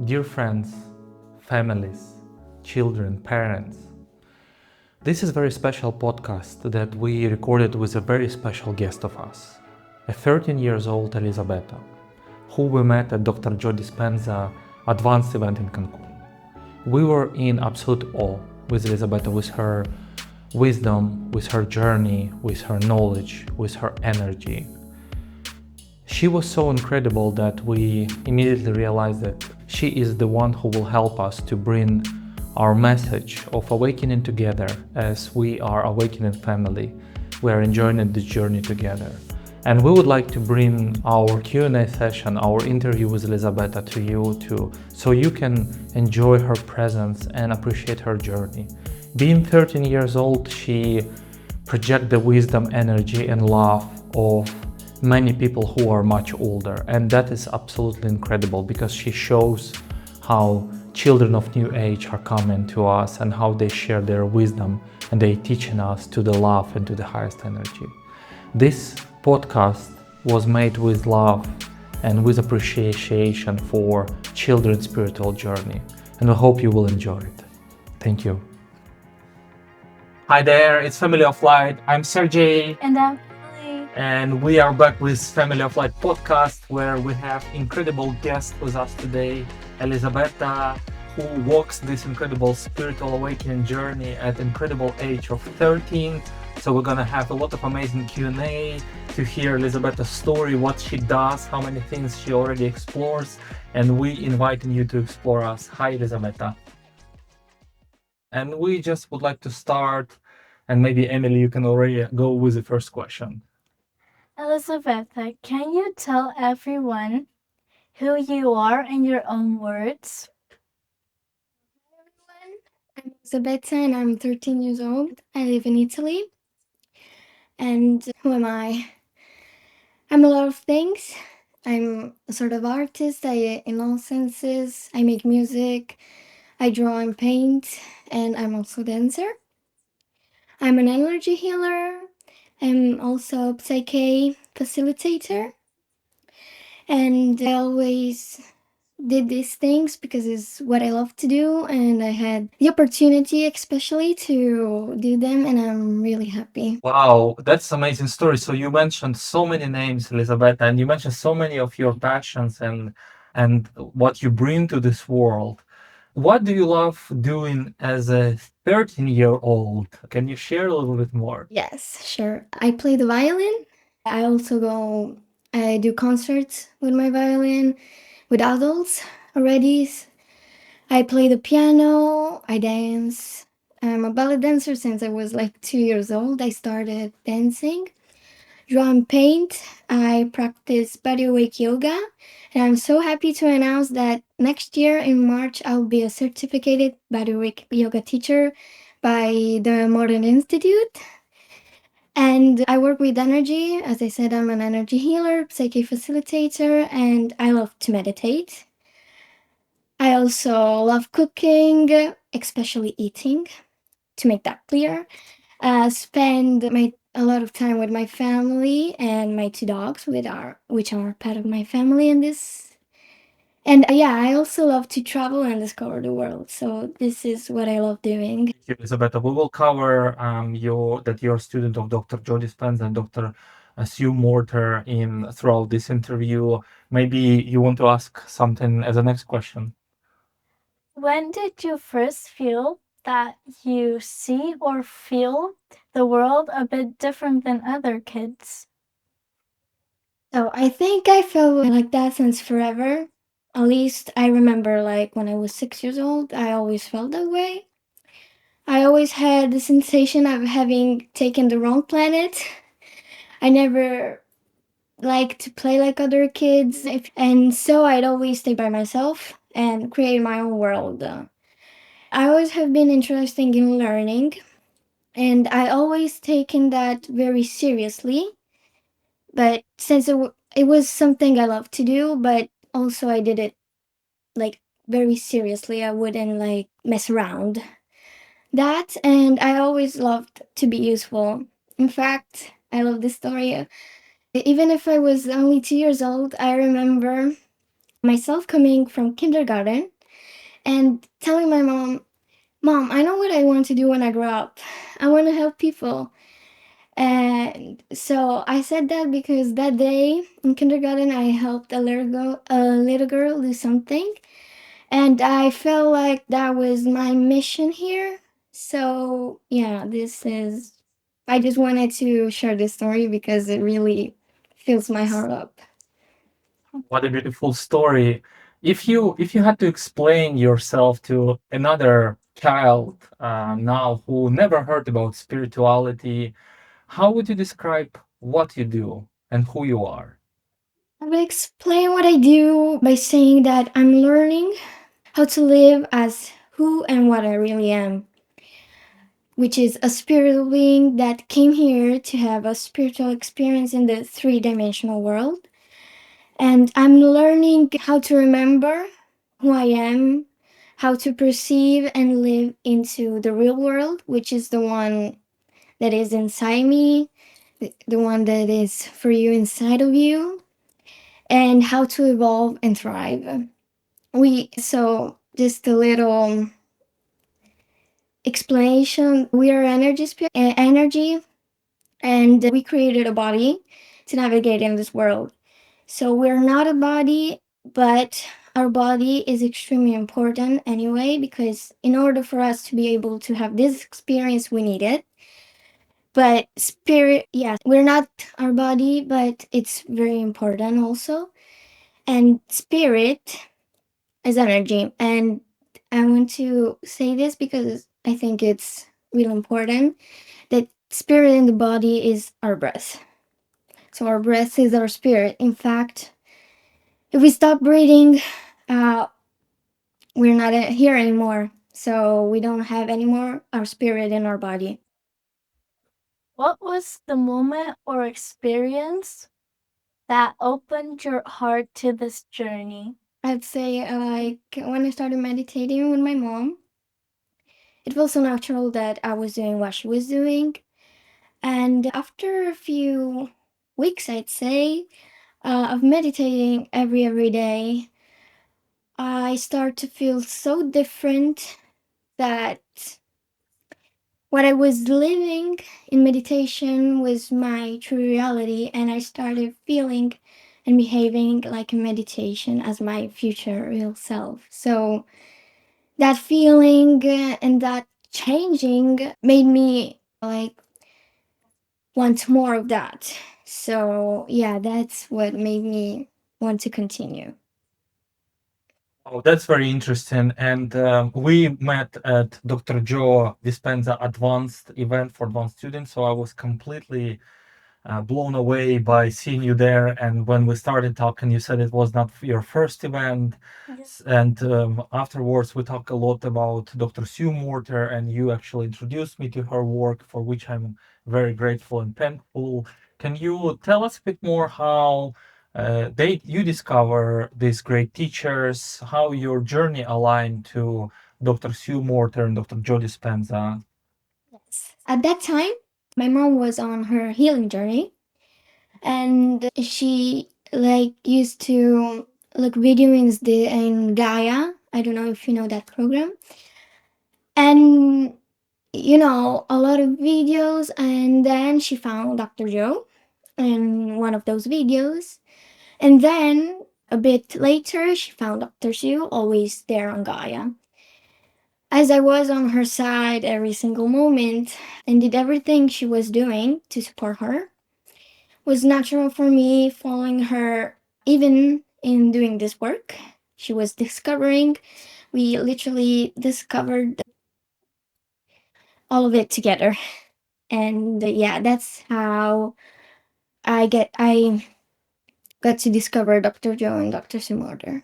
Dear friends, families, children, parents, this is a very special podcast that we recorded with a very special guest of us, a 13 years old Elisabetta, who we met at Dr. Joe Dispenza advanced event in Cancun. We were in absolute awe with Elisabetta, with her wisdom, with her journey, with her knowledge, with her energy. She was so incredible that we immediately realized that she is the one who will help us to bring our message of awakening together as we are awakening family. We are enjoying this journey together. And we would like to bring our Q&A session, our interview with Elisabetta to you too, so you can enjoy her presence and appreciate her journey. Being 13 years old, she projects the wisdom, energy and love of many people who are much older, and that is absolutely incredible because she shows how children of new age are coming to us and how they share their wisdom and they teaching us to the love and to the highest energy. This podcast was made with love and with appreciation for children's spiritual journey, and I hope you will enjoy it. Thank you. Hi there, it's Family of Light. I'm Sergey. And I'm Emily. And we are back with Family of Light podcast, where we have incredible guest with us today, Elisabetta, who walks this incredible spiritual awakening journey at incredible age of 13. So we're gonna have a lot of amazing Q&A to hear Elisabetta's story, what she does, how many things she already explores, and we inviting you to explore us. Hi, Elisabetta. And we just would like to start, and maybe Emily, you can already go with the first question. Elisabetta, can you tell everyone who you are in your own words? I'm Elisabetta and I'm 13 years old. I live in Italy. And who am I? I'm a lot of things. I'm a sort of artist, in all senses. I make music, I draw and paint, and I'm also a dancer. I'm an energy healer. I'm also a psyche facilitator. And I always did these things because it's what I love to do, and I had the opportunity especially to do them, and I'm really happy. Wow, that's amazing story. So you mentioned so many names, Elisabetta, and you mentioned so many of your passions and what you bring to this world. What do you love doing as a 13-year-old? Can you share a little bit more? Yes, sure. I play the violin. I do concerts with my violin with adults already. I play the piano, I dance. I'm a ballet dancer since I was like 2 years old. I started dancing. Draw and paint. I practice bodyweight yoga. And I'm so happy to announce that next year in March, I'll be a certificated bodyweight yoga teacher by the Morter Institute. And I work with energy. As I said, I'm an energy healer, psyche facilitator, and I love to meditate. I also love cooking, especially eating, to make that clear. Spend a lot of time with my family and my two dogs, which are part of my family in this. And yeah, I also love to travel and discover the world. So this is what I love doing. Thank you, Elisabetta. We will cover you're a student of Dr. Joe Dispenza and Dr. Sue Morter in throughout this interview. Maybe you want to ask something as a next question. When did you first feel that you see or feel the world a bit different than other kids? So I think I felt like that since forever. At least I remember, like when I was 6 years old, I always felt that way. I always had the sensation of having taken the wrong planet. I never liked to play like other kids, and so I'd always stay by myself and create my own world. I always have been interested in learning, and I always taken that very seriously. But since it was something I loved to do, but also I did it like very seriously. I wouldn't like mess around. That, and I always loved to be useful. In fact, I love this story. Even if I was only 2 years old, I remember Myself coming from kindergarten and telling my mom, Mom, I know what I want to do when I grow up. I want to help people. And so I said that because that day in kindergarten, I helped a little girl do something. And I felt like that was my mission here. So, yeah, I just wanted to share this story because it really fills my heart up. What a beautiful story. If you had to explain yourself to another child now who never heard about spirituality, how would you describe what you do and who you are? I will explain what I do by saying that I'm learning how to live as who and what I really am, which is a spiritual being that came here to have a spiritual experience in the three-dimensional world. And I'm learning how to remember who I am, how to perceive and live into the real world, which is the one that is inside me, the one that is for you inside of you, and how to evolve and thrive. Just a little explanation. We are energy, and we created a body to navigate in this world. So we're not a body, but our body is extremely important anyway, because in order for us to be able to have this experience, we need it. But spirit, yes, we're not our body, but it's very important also. And spirit is energy. And I want to say this because I think it's real important that spirit in the body is our breath. So our breath is our spirit. In fact, if we stop breathing, uh, we're not here anymore. So we don't have anymore our spirit in our body. What was the moment or experience that opened your heart to this journey? I'd say, like, when I started meditating with my mom, it was so natural that I was doing what she was doing. And after a few weeks, I'd say, of meditating every day, I start to feel so different that what I was living in meditation was my true reality, and I started feeling and behaving like a meditation as my future real self. So that feeling and that changing made me like want more of that. So yeah, that's what made me want to continue. Oh, that's very interesting. And we met at Dr. Joe Dispenza advanced event for advanced students. So I was completely blown away by seeing you there. And when we started talking, you said it was not your first event. Yes. And afterwards, we talked a lot about Dr. Sue Morter, and you actually introduced me to her work, for which I'm very grateful and thankful. Can you tell us a bit more how you discover these great teachers, how your journey aligned to Dr. Sue Morter and Dr. Joe Dispenza? Yes. At that time, my mom was on her healing journey, and she like used to look video in Gaia. I don't know if you know that program. And a lot of videos, and then she found Dr. Joe in one of those videos. And then a bit later, she found Dr. Sue, always there on Gaia. As I was on her side every single moment and did everything she was doing to support her, was natural for me following her even in doing this work. She was discovering, we literally discovered all of it together. And yeah, that's how I got to discover Dr. Joe and Dr. Sumorder.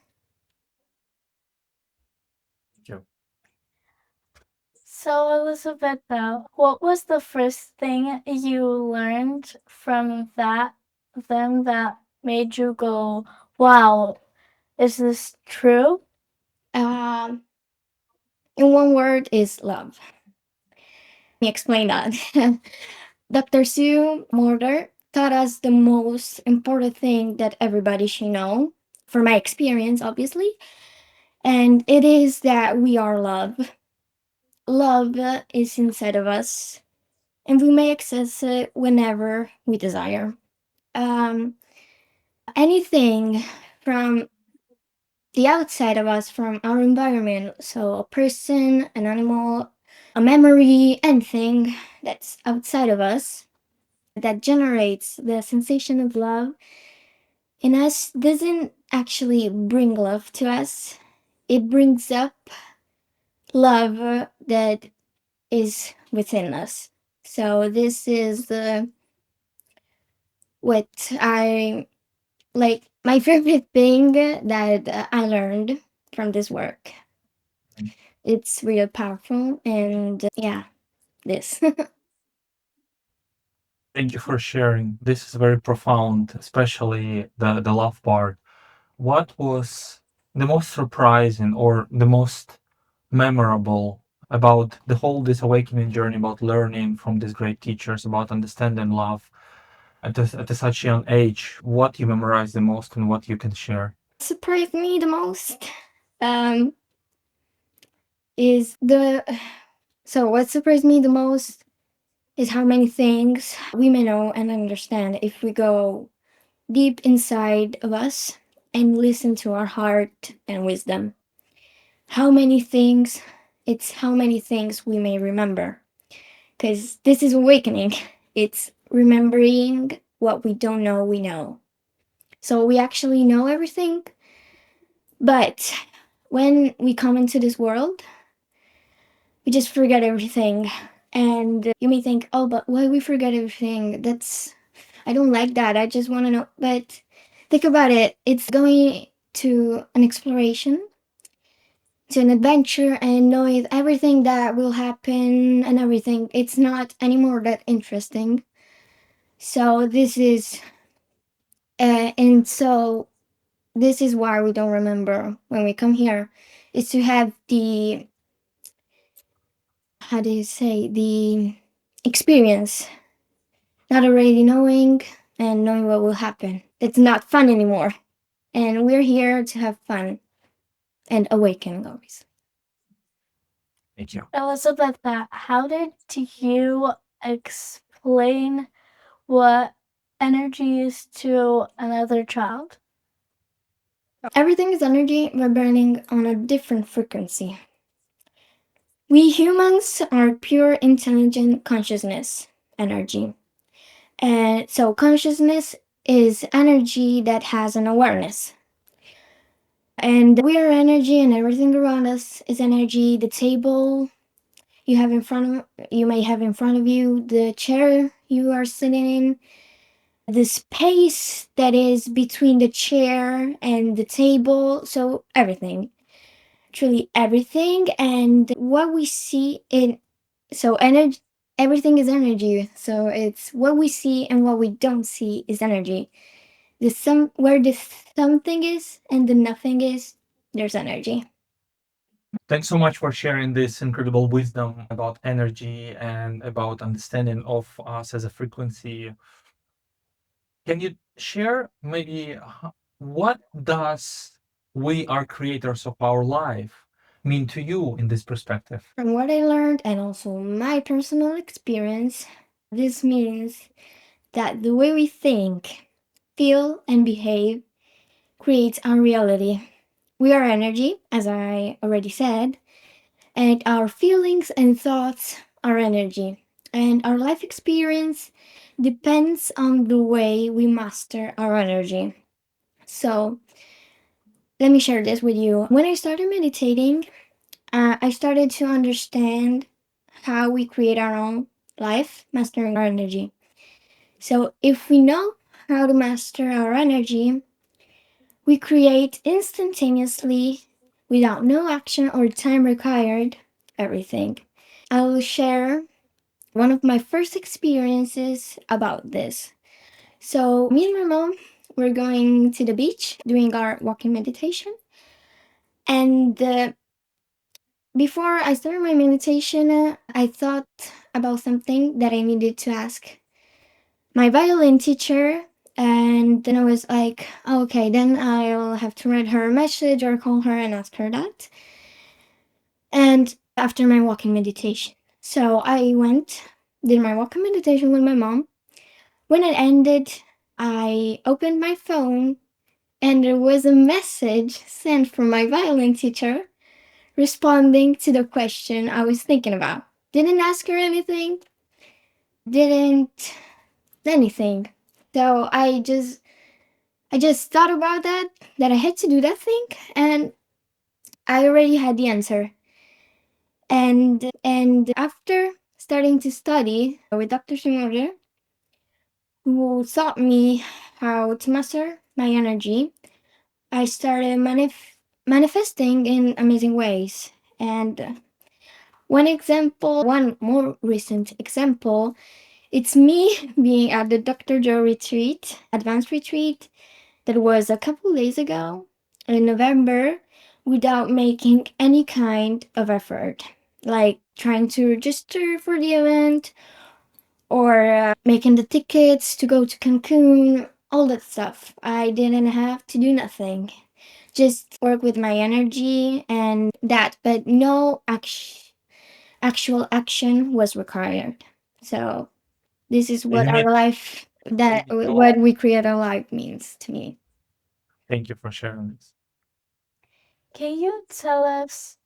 So, Elisabetta, what was the first thing you learned from them that made you go, wow, is this true? Um, in one word is love. Let me explain that. Dr. Sue Morder taught us the most important thing that everybody should know, for my experience, obviously. And it is that we are love. Love is inside of us, and we may access it whenever we desire. Um, Anything from the outside of us, from our environment, so a person, an animal, a memory, anything that's outside of us that generates the sensation of love in us doesn't actually bring love to us. It brings up love that is within us. So this is the what I like my favorite thing that I learned from this work. It's real powerful, and yeah, this. Thank you for sharing. This is very profound, especially the love part. What was the most surprising or the most memorable about the whole this awakening journey, about learning from these great teachers, about understanding love at a such young age? What you memorized the most and what you can share? Surprised me the most um, is the. So, what surprised me the most is how many things we may know and understand if we go deep inside of us and listen to our heart and wisdom. How many things, it's how many things we may remember. Because this is awakening. It's remembering what we don't know we know. So we actually know everything, but when we come into this world, we just forget everything. And you may think, oh, but why we forget everything? I don't like that. I just want to know. But think about it. It's going to an exploration, to an adventure, and knowing everything that will happen and everything. It's not anymore that interesting. So this is why we don't remember when we come here, is to have the, how do you say, the experience, not already knowing and knowing what will happen. It's not fun anymore. And we're here to have fun and awaken, obviously. Thank you. Elisabetta, how did you explain what energy is to another child? Everything is energy vibrating on a different frequency. We humans are pure intelligent consciousness energy. And so consciousness is energy that has an awareness. And we are energy, and everything around us is energy. The table you may have in front of you, the chair you are sitting in, the space that is between the chair and the table, so everything. Truly everything. And what we see in, so energy, everything is energy. So it's what we see and what we don't see is energy. Where the something is and the nothing is, there's energy. Thanks so much for sharing this incredible wisdom about energy and about understanding of us as a frequency. Can you share maybe what does we are creators of our life mean to you in this perspective? From what I learned and also my personal experience, this means that the way we think, feel, and behave creates our reality. We are energy, as I already said, and our feelings and thoughts are energy. And our life experience depends on the way we master our energy. So, let me share this with you. When I started meditating, I started to understand how we create our own life, mastering our energy. So, if we know how to master our energy, we create instantaneously, without no action or time required, everything. I will share one of my first experiences about this. So, me and my mom were going to the beach doing our walking meditation. And before I started my meditation, I thought about something that I needed to ask my violin teacher And then I was like, "Oh, okay, then I'll have to write her a message or call her and ask her that." And after my walking meditation. So I went, did my walking meditation with my mom. When it ended, I opened my phone and there was a message sent from my violin teacher responding to the question I was thinking about. Didn't ask her anything, didn't anything. So I just thought about that I had to do that thing, and I already had the answer. And after starting to study with Dr. Morter, who taught me how to master my energy, I started manifesting in amazing ways. And one more recent example, it's me being at the Dr. Joe retreat, advanced retreat, that was a couple days ago in November, without making any kind of effort, like trying to register for the event or making the tickets to go to Cancun, all that stuff. I didn't have to do nothing, just work with my energy and that, but no actual action was required. So this is what You mean our life, that no? what we create our life means to me. Thank you for sharing this. Can you tell us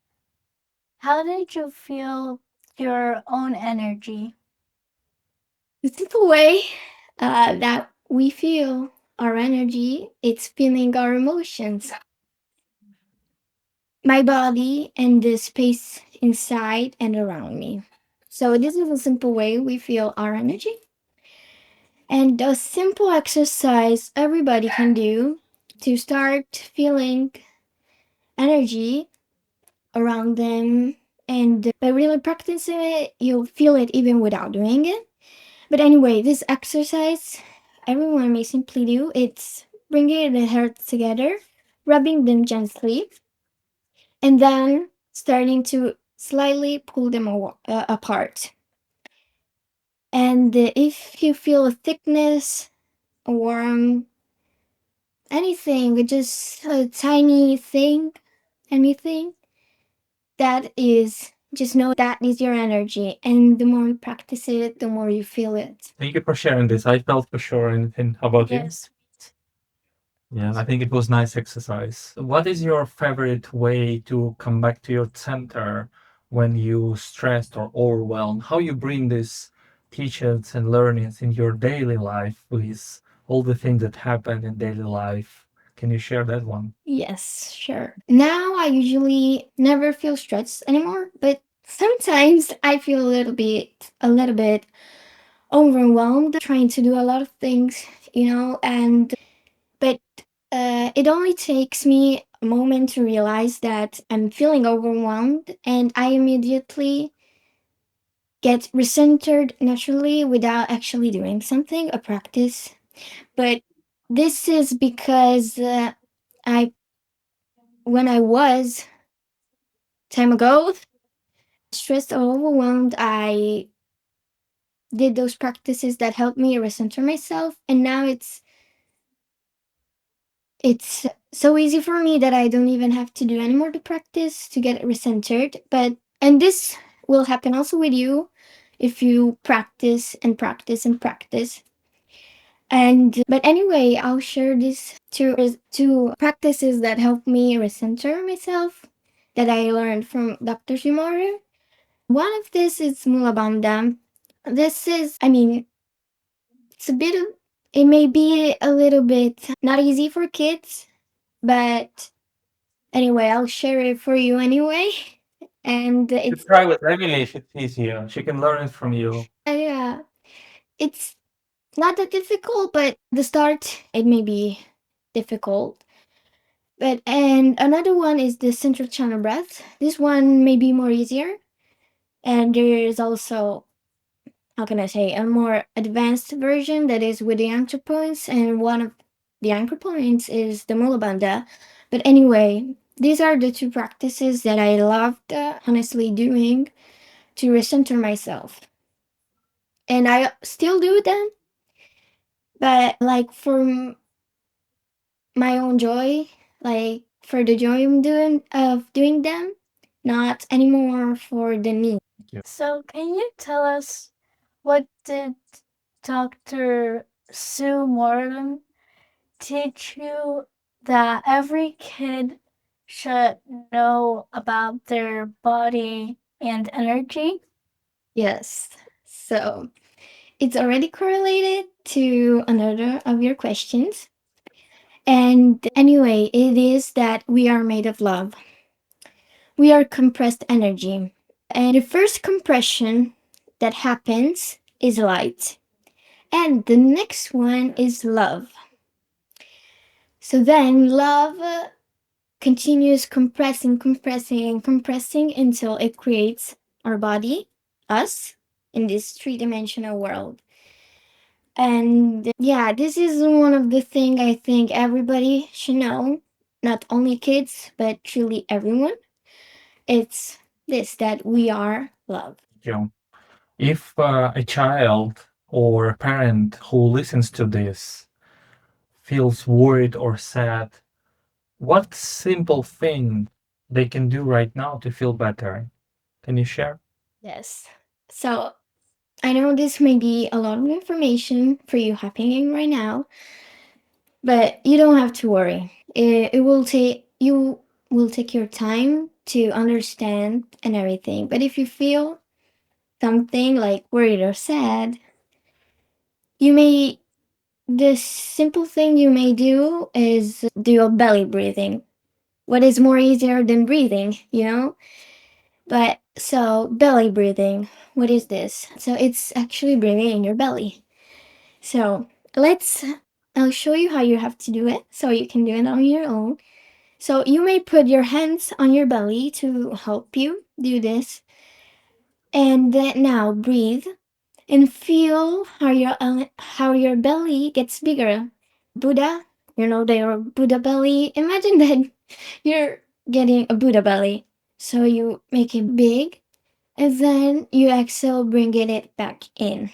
how did you feel your own energy? The simple way that we feel our energy, it's feeling our emotions, my body, and the space inside and around me. So this is a simple way we feel our energy. And a simple exercise everybody can do to start feeling energy around them. And by really practicing it, you'll feel it even without doing it. But anyway, this exercise everyone may simply do. It's bringing the hearts together, rubbing them gently, and then starting to slightly pull them apart. And if you feel a thickness, a warm, anything, just a tiny thing, anything, that is, just know that is your energy. And the more you practice it, the more you feel it. Thank you for sharing this. I felt for sure anything. How about you? Yes. Yeah, I think it was nice exercise. What is your favorite way to come back to your center when you stressed or overwhelmed? How you bring these teachings and learnings in your daily life with all the things that happen in daily life? Can you share that one? Yes, sure. Now I usually never feel stressed anymore, but sometimes I feel a little bit overwhelmed trying to do a lot of things, and but it only takes me a moment to realize that I'm feeling overwhelmed, and I immediately get recentered naturally without actually doing something, a practice. But this is because I when I was time ago stressed or overwhelmed, I did those practices that helped me recenter myself, and now it's so easy for me that I don't even have to do any more to practice to get recentered. And this will happen also with you if you practice and practice and practice. And but anyway, I'll share these two practices that help me recenter myself that I learned from Dr. Shimori. One of this is Mula Bandha. This is, I mean, it's a bit of, it may be a little bit not easy for kids, but anyway, I'll share it for you anyway. And You it's, try with Emily if it's easier. She can learn it from you. yeah, it's not that difficult, but the start, it may be difficult. And another one is the central channel breath. This one may be more easier. And there is also, how can I say, a more advanced version that is with the anchor points, and one of the anchor points is the Mula Bandha. But anyway, these are the two practices that I loved honestly doing to recenter myself. And I still do them, but like for my own joy, like for the joy of doing them, not anymore for the need. So, can you tell us what did Dr. Sue Morton teach you that every kid should know about their body and energy? Yes. So it's already correlated to another of your questions. And anyway, it is that we are made of love. We are compressed energy. And the first compression that happens is light. And the next one is love. So then love continues compressing, compressing, and compressing until it creates our body, us, in this three-dimensional world. And yeah, this is one of the things I think everybody should know, not only kids, but truly everyone. It's this that we are love. Yeah. If a child or a parent who listens to this feels worried or sad, what simple thing they can do right now to feel better? Can you share? Yes. So I know this may be a lot of information for you happening right now, but you don't have to worry. It will take you will take your time to understand and everything. But if you feel something like worried or sad, you may the simple thing you may do is do a belly breathing. What is more easier than breathing, you know? But so belly breathing, what is this? So it's actually breathing in your belly. So let's I'll show you how you have to do it so you can do it on your own. So you may put your hands on your belly to help you do this. And then now breathe and feel how your belly gets bigger. Buddha, you know their Buddha belly. Imagine that you're getting a Buddha belly. So you make it big and then you exhale, bringing it back in.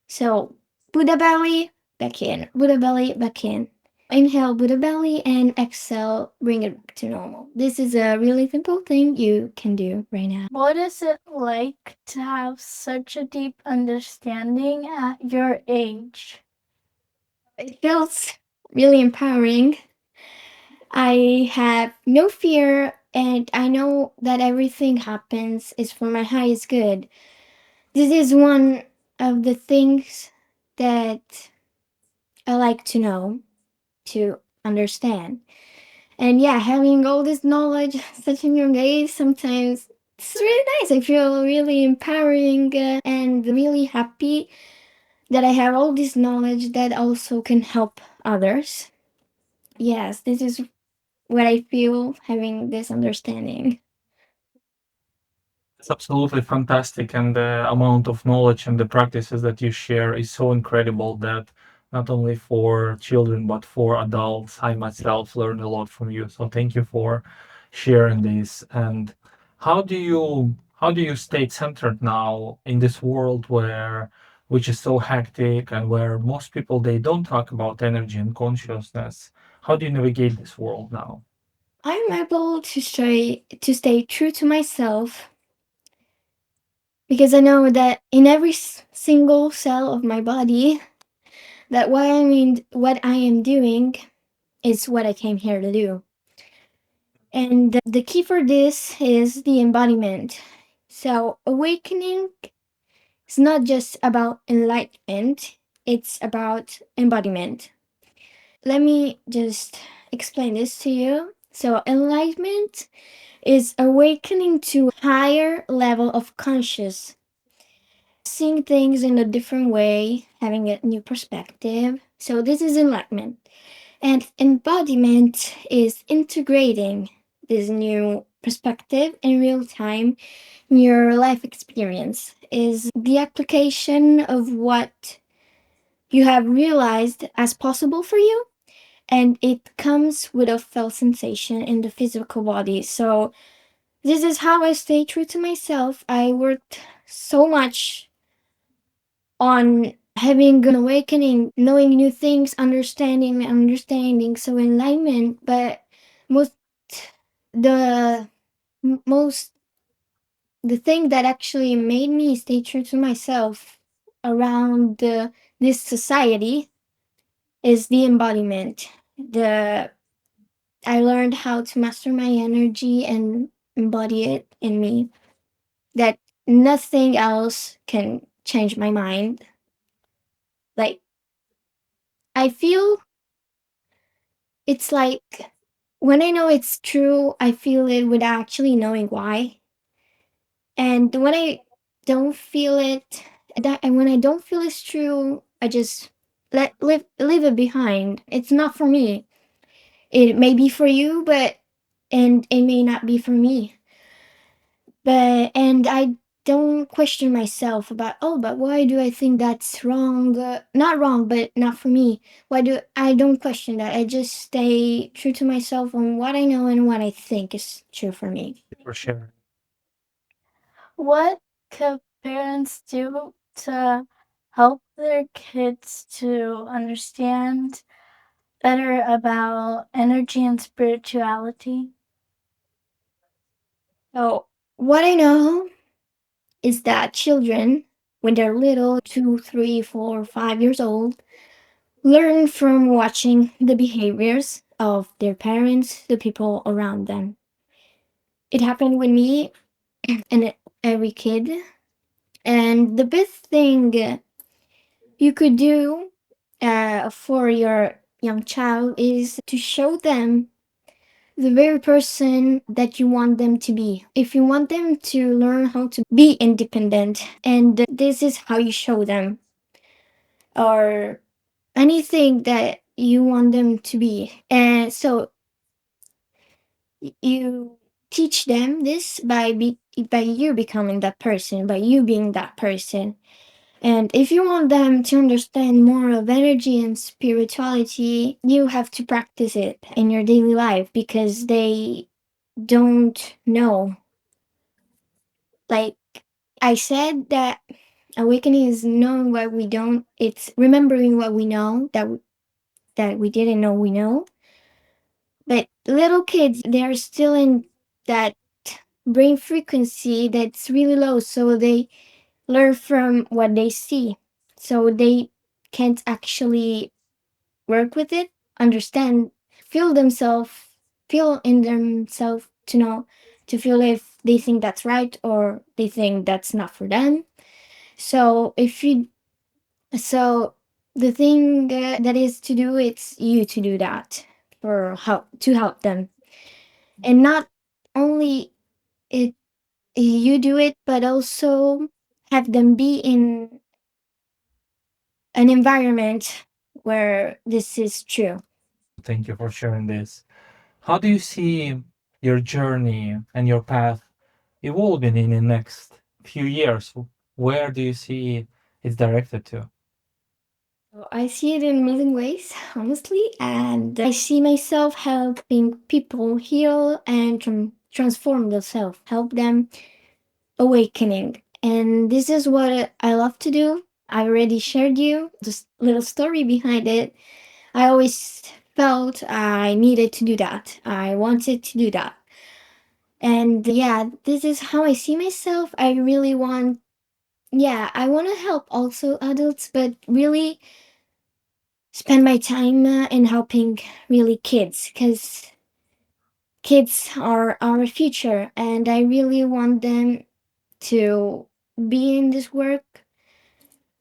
So Buddha belly, back in. Buddha belly, back in. Inhale Buddha belly and exhale, bring it to normal. This is a really simple thing you can do right now. What is it like to have such a deep understanding at your age? It feels really empowering. I have no fear and I know that everything happens is for my highest good. This is one of the things that I like to know, to understand. And yeah, having all this knowledge at such a young age, sometimes it's really nice. I feel really empowering and really happy that I have all this knowledge that also can help others. Yes, this is what I feel having this understanding. It's absolutely fantastic, and the amount of knowledge and the practices that you share is so incredible that not only for children but for adults, I myself learned a lot from you. So thank you for sharing this. And how do you stay centered now in this world where which is so hectic and where most people they don't talk about energy and consciousness? How do you navigate this world now? I'm able to stay true to myself because I know that in every single cell of my body that what I am doing is what I came here to do. And the key for this is the embodiment. So awakening is not just about enlightenment, it's about embodiment. Let me just explain this to you. So enlightenment is awakening to a higher level of conscious, seeing things in a different way, having a new perspective. So this is enlightenment. And embodiment is integrating this new perspective in real time in your life experience, is the application of what you have realized as possible for you. And it comes with a felt sensation in the physical body. So this is how I stay true to myself. I worked so much on having an awakening, knowing new things, understanding, so enlightenment. But most the most the thing that actually made me stay true to myself around this society is the embodiment. The I learned how to master my energy and embody it in me. That nothing else can change my mind. Like, I feel it's like when I know it's true, I feel it without actually knowing why. And when I don't feel it, and when I don't feel it's true, I just leave it behind. It's not for me. It may be for you, but and it may not be for me. But and I don't question myself about, oh, but why do I think that's wrong? Not wrong, but not for me. Why do I don't question that? I just stay true to myself on what I know and what I think is true for me. For sharing. What could parents do to help their kids to understand better about energy and spirituality? So what I know is that children, when they're little, 2, 3, 4, 5 years old, learn from watching the behaviors of their parents, the people around them. It happened with me and every kid. And the best thing you could do for your young child is to show them the very person that you want them to be. If you want them to learn how to be independent, and this is how you show them, or anything that you want them to be. And so you teach them this by you becoming that person, by you being that person. And if you want them to understand more of energy and spirituality, you have to practice it in your daily life because they don't know. Like I said, that awakening is knowing what we don't, it's remembering what we know that we didn't know we know. But little kids, they're still in that brain frequency that's really low, so they learn from what they see. So they can't actually work with it, understand, feel themselves, feel in themselves to know, to feel if they think that's right or they think that's not for them. So if you, so the thing that is to do, it's you to do that for help to help them, and not only it you do it, but also have them be in an environment where this is true. Thank you for sharing this. How do you see your journey and your path evolving in the next few years? Where do you see it's directed to? So I see it in a million ways, honestly, and I see myself helping people heal and transform themselves, help them awakening. And this is what I love to do. I already shared you this little story behind it. I always felt I needed to do that. I wanted to do that. And yeah, this is how I see myself. I really want, yeah, I want to help also adults, but really spend my time in helping really kids, because kids are our future and I really want them to be in this work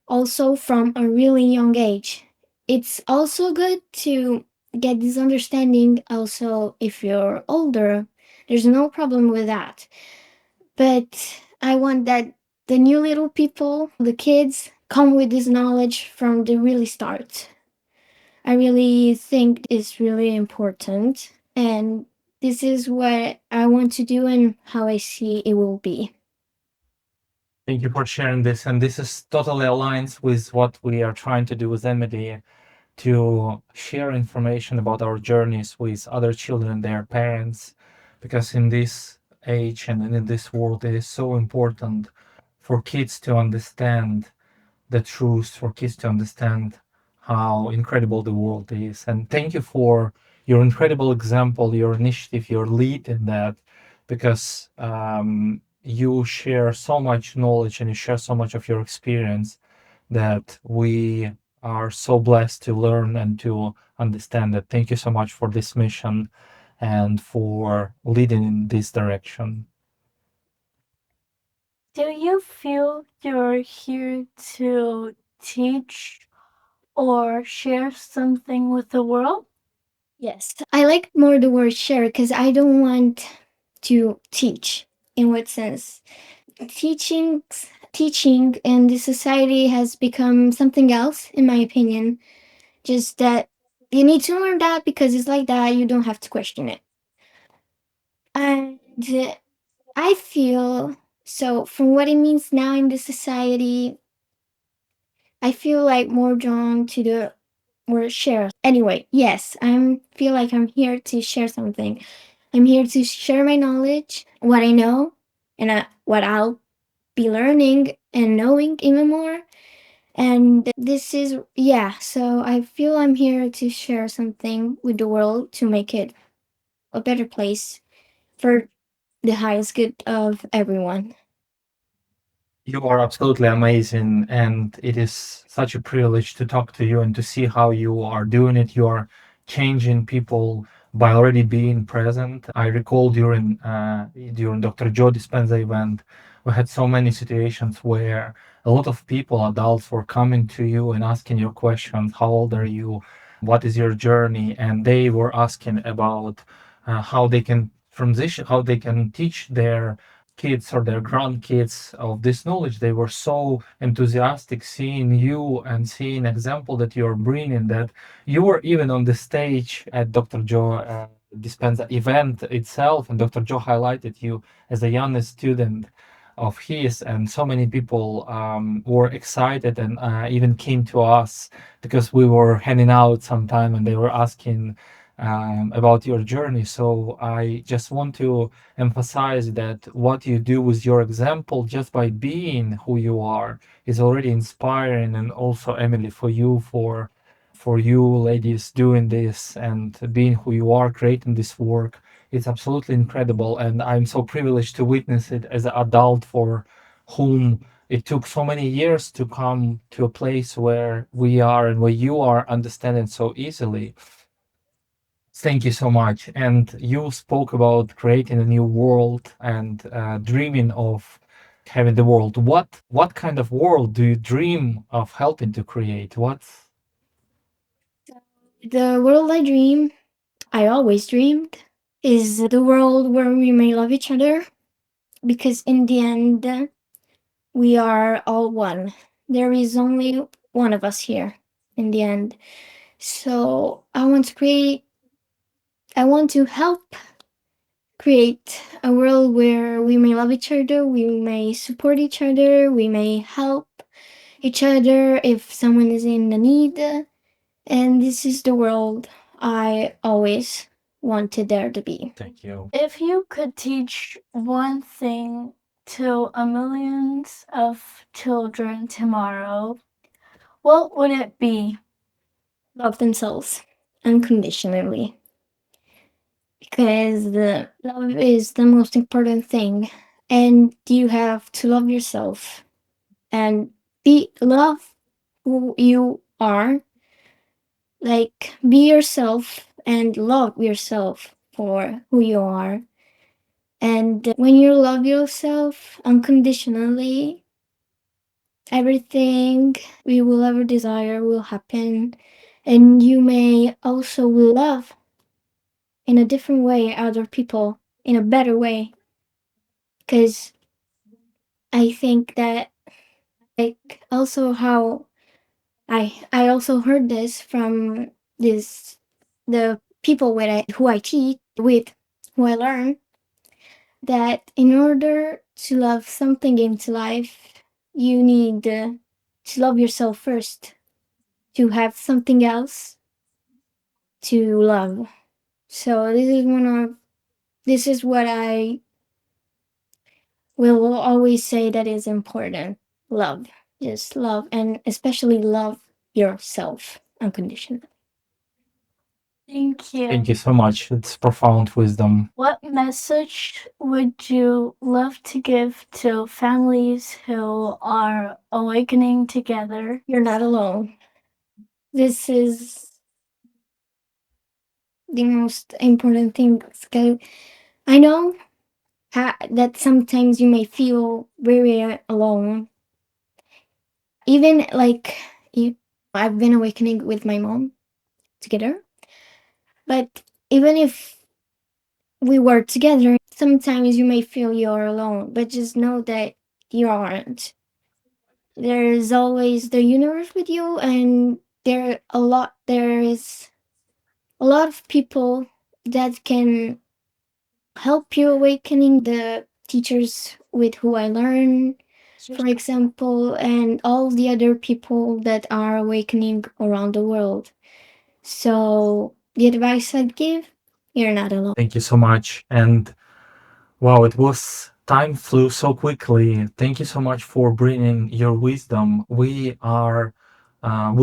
also from a really young age. It's also good to get this understanding also if you're older. There's no problem with that. But I want that the new little people, the kids, come with this knowledge from the really start. I really think it's really important. And this is what I want to do and how I see it will be. Thank you for sharing this. And this is totally aligns with what we are trying to do with Emily, to share information about our journeys with other children, their parents, because in this age and in this world, it is so important for kids to understand the truth, for kids to understand how incredible the world is. And thank you for your incredible example, your initiative, your lead in that, because you share so much knowledge and you share so much of your experience that we are so blessed to learn and to understand that. Thank you so much for this mission and for leading in this direction. Do you feel you're here to teach or share something with the world? Yes, I like more the word share because I don't want to teach. In what sense? Teaching in the society has become something else, in my opinion. Just that you need to learn that because it's like that, you don't have to question it. And I feel so, from what it means now in the society, I feel like more drawn to the word share. Anyway, yes, I feel like I'm here to share something. I'm here to share my knowledge, what I know, and what I'll be learning and knowing even more. And this is, yeah, so I feel I'm here to share something with the world to make it a better place for the highest good of everyone. You are absolutely amazing, and it is such a privilege to talk to you and to see how you are doing it. You are changing people by already being present. I recall during Dr. Joe Dispenza event, we had so many situations where a lot of people, adults, were coming to you and asking you questions. How old are you? What is your journey? And they were asking about how they can transition, how they can teach their kids or their grandkids of this knowledge. They were so enthusiastic seeing you and seeing example that you're bringing, that you were even on the stage at Dr. Joe Dispenza event itself, and Dr. Joe highlighted you as the youngest student of his, and so many people were excited and even came to us because we were hanging out sometime and they were asking about your journey. So I just want to emphasize that what you do with your example, just by being who you are, is already inspiring. And also, Emily, for you ladies doing this and being who you are, creating this work, it's absolutely incredible. And I'm so privileged to witness it as an adult for whom it took so many years to come to a place where we are and where you are understanding so easily. Thank you so much. And you spoke about creating a new world and dreaming of having the world. What kind of world do you dream of helping to create? What's The world I always dreamed, is the world where we may love each other because in the end, we are all one. There is only one of us here in the end. So I want to help create a world where we may love each other, we may support each other, we may help each other if someone is in the need. And this is the world I always wanted there to be. Thank you. If you could teach one thing to a millions of children tomorrow, what would it be? Love themselves unconditionally. Because the love is the most important thing. And you have to love yourself and love who you are. Like, be yourself and love yourself for who you are. And when you love yourself unconditionally, everything we will ever desire will happen. And you may also love in a different way other people in a better way. Because I think that, like, also how I also heard this from this the people who I teach with, who I learn, that in order to love something into life, you need to love yourself first, to have something else to love. So this is what I will always say that is important. Love. just love, and especially love yourself unconditionally. Thank you. Thank you so much. It's profound wisdom. What message would you love to give to families who are awakening together? You're not alone. This is the most important thing. I know that sometimes you may feel very alone. Even like you, I've been awakening with my mom together, but even if we were together, sometimes you may feel you're alone, but just know that you aren't. There is always the universe with you, and there is a lot of people that can help you awakening. The teachers with who I learn, for example, and all the other people that are awakening around the world. So the advice I'd give, you're not alone. Thank you so much. And wow, time flew so quickly. Thank you so much for bringing your wisdom. Will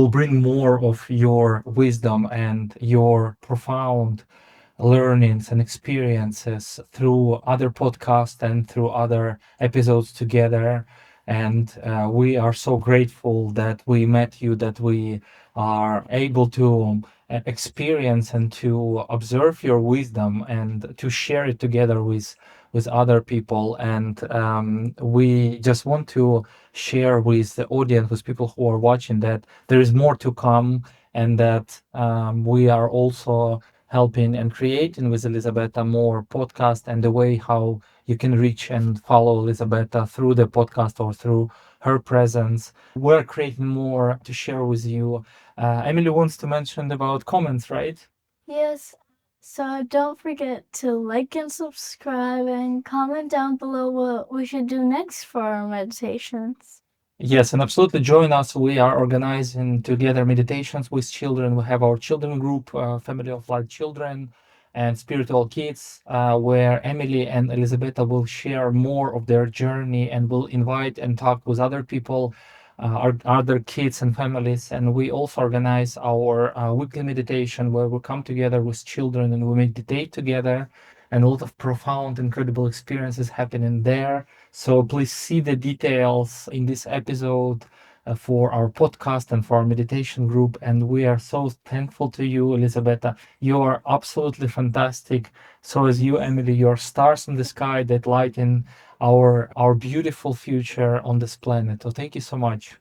bring more of your wisdom and your profound learnings and experiences through other podcasts and through other episodes together. And we are so grateful that we met you, that we are able to experience and to observe your wisdom and to share it together with other people. And we just want to share with the audience, with people who are watching, that there is more to come, and that we are also helping and creating with Elisabetta more podcast, and the way how you can reach and follow Elisabetta through the podcast or through her presence. We're creating more to share with you. Emily wants to mention about comments, right? Yes. So don't forget to like and subscribe and comment down below what we should do next for our meditations. Yes, and absolutely join us. We are organizing together meditations with children. We have our children group, Family of Light Children and Spiritual Kids, where Emily and Elisabetta will share more of their journey and will invite and talk with other people, other kids and families. And we also organize our weekly meditation, where we come together with children and we meditate together, and a lot of profound, incredible experiences happening there. So please see the details in this episode for our podcast and for our meditation group. And we are so thankful to you, Elisabetta. You are absolutely fantastic. So is you, Emily. You're stars in the sky that lighten our beautiful future on this planet. So thank you so much.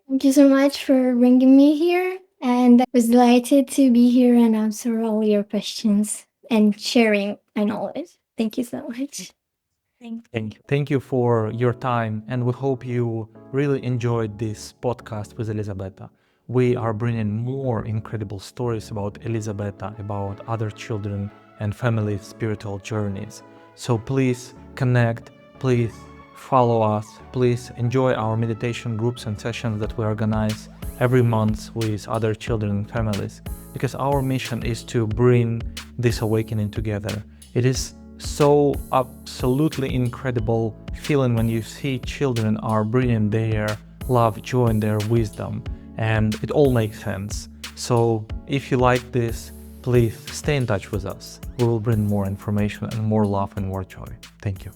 Thank you so much for bringing me here, and I was delighted to be here and answer all your questions and sharing my knowledge. Thank you so much. Thank you for your time, and we hope you really enjoyed this podcast with Elisabetta. We are bringing more incredible stories about Elisabetta, about other children and family spiritual journeys. So please connect, please follow us, please enjoy our meditation groups and sessions that we organize every month with other children and families, because our mission is to bring this awakening together. It is so absolutely incredible feeling when you see children are bringing their love, joy, and their wisdom, and it all makes sense. So if you like this, please stay in touch with us. We will bring more information and more love and more joy. Thank you.